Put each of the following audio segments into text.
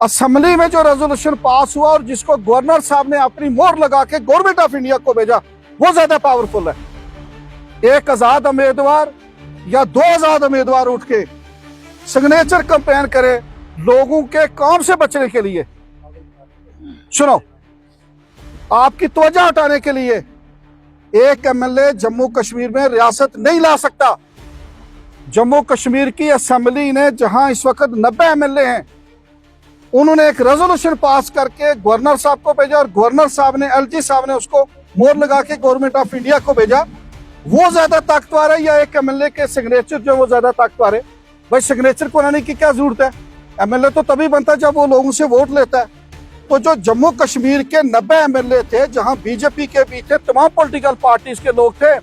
Assembly में जो resolution pass हुआ और जिसको गवर्नर साहब ने अपनी मोहर लगा के गवर्नमेंट ऑफ इंडिया को भेजा, वो ज्यादा पावरफुल है। एक आजाद उम्मीदवार या दो आजाद उम्मीदवार उठ के सिग्नेचर कैंपेन करे लोगों के काम से बचने के लिए। सुनो, आपकी तवज्जो हटाने के लिए एक एमएलए जम्मू कश्मीर में रियासत नहीं ला सकता। जम्मू कश्मीर की असेंबली ने, जहां इस वक्त 90 एमएलए हैं, उन्होंने एक रेजोल्यूशन पास करके गवर्नर साहब को भेजा और गवर्नर साहब ने, एलजी साहब ने उसको मोहर लगा के गवर्नमेंट ऑफ इंडिया को भेजा। वो ज्यादा ताकतवर है या एक एमएलए के सिग्नेचर जो वो ज्यादा ताकतवर है? भाई सिग्नेचर को लाने की क्या जरूरत है? एमएलए तो तभी बनता है जब वो लोगों से वोट लेता है। तो जो जम्मू कश्मीर के 90 एमएलए थे, जहां बीजेपी के भी थे, तमाम पॉलिटिकल पार्टीज के लोग थे,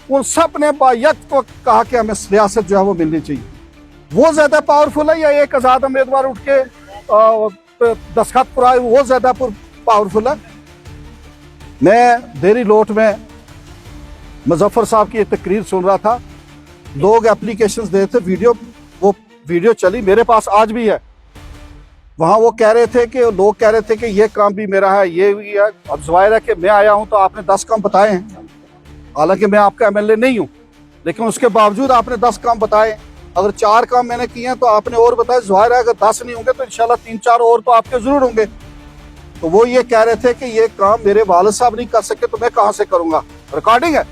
उन सब ने बायत को कहा कि हमें रियासत जो है वो मिलनी चाहिए। वो ज्यादा पावरफुल है या एक आजाद उम्मीदवार उठ के दस्तखत कराए वो ज्यादा पावरफुल है? मैं देरी लोट में मुजफ्फर साहब की एक तकरीर सुन रहा था, लोग एप्लीकेशंस दे थे, वो वीडियो चली, मेरे पास आज भी है। वहां वो कह रहे थे कि लोग कह रहे थे कि ये काम भी मेरा है, ये भी है। अब ज़ाहिर है कि मैं आया हूं तो आपने 10 काम बताए हैं, हालांकि मैं आपका एमएलए नहीं हूं, लेकिन उसके बावजूद आपने 10 काम बताए। अगर 4 काम मैंने किए हैं तो आपने और बताए। ज़ाहिर है अगर 10 नहीं होंगे तो इंशाल्लाह 3-4 और तो आपके जरूर होंगे। तो वो ये कह रहे थे कि ये काम मेरे वालिद साहब नहीं कर सके तो मैं कहां से करूंगा। रिकॉर्डिंग है,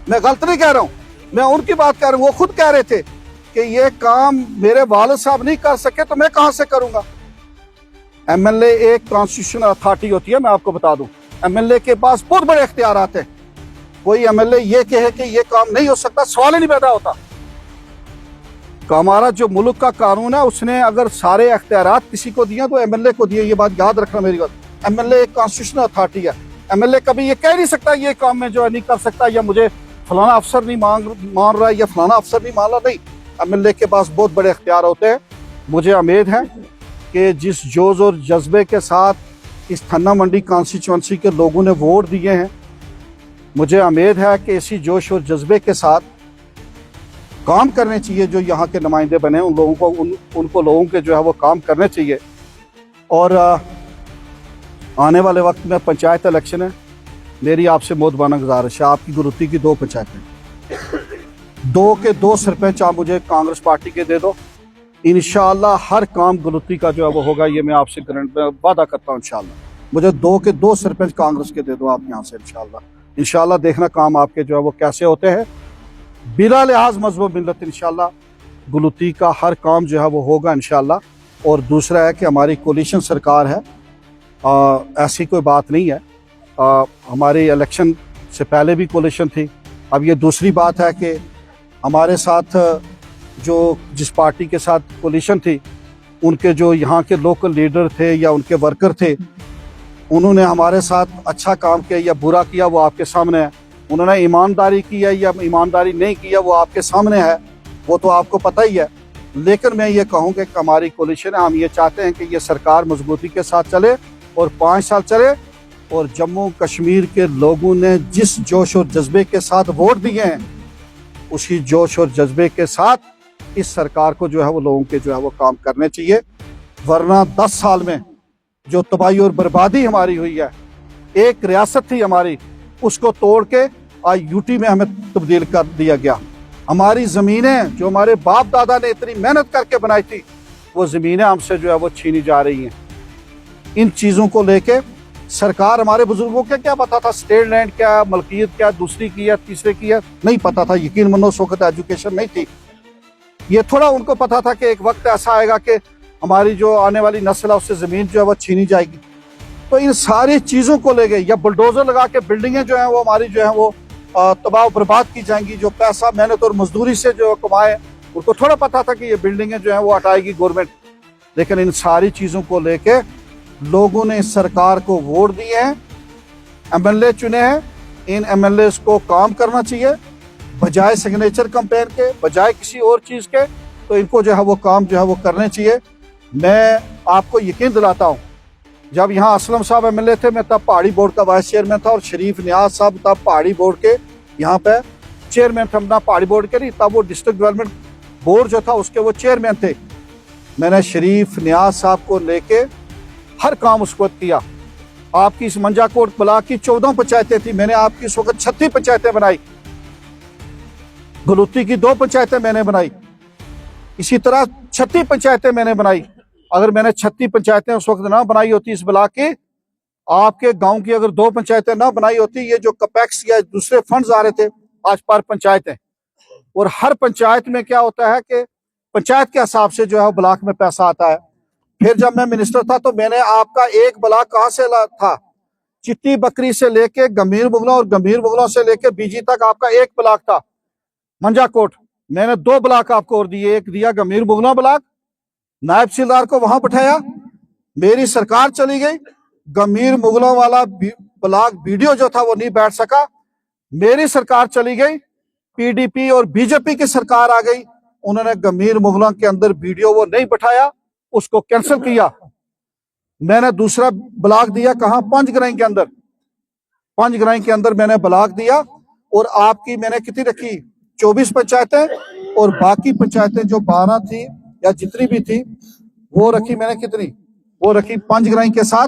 मैं गलत नहीं कह रहा हूं, मैं उनकी बात कर रहा हूं। वो खुद कह रहे थे कि ये काम मेरे वालिद साहब नहीं कर सके तो मैं कहां से करूंगा। एमएलए एक कॉन्स्टिट्यूशनल अथॉरिटी होती है, मैं आपको बता दूं। एमएलए के पास बहुत बड़े इख्तियारात हैं। कोई एमएलए ये कहे कि ये काम नहीं हो सकता, सवाल ही नहीं पैदा होता। हमारा जो मुल्क का कानून है, उसने अगर सारे इख्तियारात किसी को दिए तो एमएलए को दिए। ये बात याद रखना मेरी बात। एमएलए एक कॉन्स्टिट्यूशनल अथॉरिटी है। एमएलए कभी ये कह नहीं सकता ये काम में जो है नहीं कर सकता, या मुझे फलाना अफसर नहीं मान रहा है या फलाना अफसर नहीं मान रहा। नहीं, एमएलए के पास बहुत बड़े इख्तियार होते हैं। मुझे उम्मीद है कि जिस जोश और जज्बे के साथ इस थन्ना मंडी कॉन्स्टिट्यूंसी के लोगों ने वोट दिए हैं, मुझे उम्मीद है कि इसी जोश और जज्बे के साथ काम करने चाहिए। जो यहाँ के नुमाइंदे बने उन लोगों को उनको लोगों के जो है वो काम करने चाहिए। और आने वाले वक्त में पंचायत इलेक्शन है, मेरी आपसे मोदबाना गुजारिश है, आपकी गुरुती की 2 पंचायतें, 2 के 2 सरपंच आप मुझे कांग्रेस पार्टी के दे दो। इंशाअल्लाह हर काम गुरुती का जो है वो होगा, ये मैं आपसे वादा करता हूँ। इंशाअल्लाह मुझे 2 के 2 सरपंच कांग्रेस के दे दो आप यहाँ से। इंशाअल्लाह देखना काम आपके जो है वो कैसे होते हैं, बिला लिहाज मजहब मिल्लत। इंशाअल्लाह गुरुती का हर काम जो है वो होगा इंशाअल्लाह। और दूसरा है कि हमारी कोलिशन सरकार है, ऐसी कोई बात नहीं है। हमारी इलेक्शन से पहले भी कोलिशन थी। अब ये दूसरी बात है कि हमारे साथ जो जिस पार्टी के साथ कोलिशन थी, उनके जो यहाँ के लोकल लीडर थे या उनके वर्कर थे, उन्होंने हमारे साथ अच्छा काम किया या बुरा किया वो आपके सामने है। उन्होंने ईमानदारी की है या ईमानदारी नहीं किया वो आपके सामने है, वो तो आपको पता ही है। लेकिन मैं ये कहूँगा कि हमारी कोलिशन है, हम ये चाहते हैं कि ये सरकार मजबूती के साथ चले और 5 साल चले। और जम्मू कश्मीर के लोगों ने जिस जोश और जज्बे के साथ वोट दिए हैं, उसी जोश और जज्बे के साथ इस सरकार को जो है वो लोगों के जो है वो काम करने चाहिए। वरना 10 साल में जो तबाही और बर्बादी हमारी हुई है, एक रियासत थी हमारी, उसको तोड़ के आज यूटी में हमें तब्दील कर दिया गया। हमारी ज़मीनें जो हमारे बाप दादा ने इतनी मेहनत करके बनाई थी, वो ज़मीनें हमसे जो है वो छीनी जा रही हैं। इन चीज़ों को लेके सरकार, हमारे बुजुर्गों को क्या पता था स्टेट लैंड क्या, मलकियत क्या, दूसरी की है, तीसरे की है, नहीं पता था। यकीन मानो उस वक्त एजुकेशन नहीं थी। ये थोड़ा उनको पता था कि एक वक्त ऐसा आएगा कि हमारी जो आने वाली नस्ल है उससे ज़मीन जो है वो छीनी जाएगी। तो इन सारी चीज़ों को ले गए, या बुलडोजर लगा के बिल्डिंगें जो हैं वो हमारी जो है वो तबाह बर्बाद की जाएंगी। जो पैसा मेहनत और मजदूरी से जो कमाए, उनको थोड़ा पता था कि ये बिल्डिंगें जो हैं वो हटाएगी गवर्नमेंट। लेकिन इन सारी चीज़ों को लेके लोगों ने इस सरकार को वोट दिए हैं, एमएलए चुने हैं। इन एमएलए को काम करना चाहिए, बजाय सिग्नेचर कैंपेन के, बजाय किसी और चीज़ के। तो इनको जो है वो काम जो है वो करने चाहिए। मैं आपको यकीन दिलाता हूँ, जब यहाँ असलम साहब एमएलए थे, मैं तब पहाड़ी बोर्ड का वाइस चेयरमैन था, और शरीफ नियाज साहब तब पहाड़ी बोर्ड के यहाँ पे चेयरमैन थे। ना पहाड़ी बोर्ड के नहीं, तब वो डिस्ट्रिक्ट डेवलपमेंट बोर्ड जो था उसके वो चेयरमैन थे। मैंने शरीफ नियाज साहब को लेके हर काम उसको किया। आपकी इस मंजाकोट ब्लॉक की 14 पंचायतें थी, मैंने आपकी इस वक्त 36 पंचायतें बनाई। गलूती की 2 पंचायतें मैंने बनाई, इसी तरह 36 पंचायतें मैंने बनाई। अगर मैंने 36 पंचायतें उस वक्त ना बनाई होती इस ब्लॉक की, आपके गांव की अगर 2 पंचायतें ना बनाई होती, ये जो कपेक्स या दूसरे फंड्स आ रहे थे आज पर पंचायतें, और हर पंचायत में क्या होता है कि पंचायत के हिसाब से जो है ब्लॉक में पैसा आता है। फिर जब मैं मिनिस्टर था तो मैंने आपका एक ब्लॉक कहां से था, चिट्टी बकरी से लेके गंभीर मुगलों और गंभीर मुगलों से लेके बीजी तक आपका एक ब्लॉक था मंजाकोट। मैंने 2 ब्लॉक आपको और दिए, एक दिया गंभीर मुगलों ब्लॉक, नायब तहसीलदार को वहां बैठाया, मेरी सरकार चली गई, गंभीर मुगलों वाला ब्लॉक वीडियो जो था वो नहीं बैठ सका, मेरी सरकार चली गई, पीडीपी और बीजेपी की सरकार आ गई, उन्होंने गंभीर मुगलों के अंदर वीडियो वो नहीं बैठाया, उसको कैंसिल किया। मैंने दूसरा ब्लॉक दिया कहां, पंचग्राई के अंदर, पंचग्राई के अंदर मैंने ब्लॉक दिया, और आपकी मैंने कितनी रखी 24 पंचायतें, और बाकी पंचायतें जो 12 थी या जितनी भी थी वो रखी मैंने कितनी, वो रखी पंचग्राई के साथ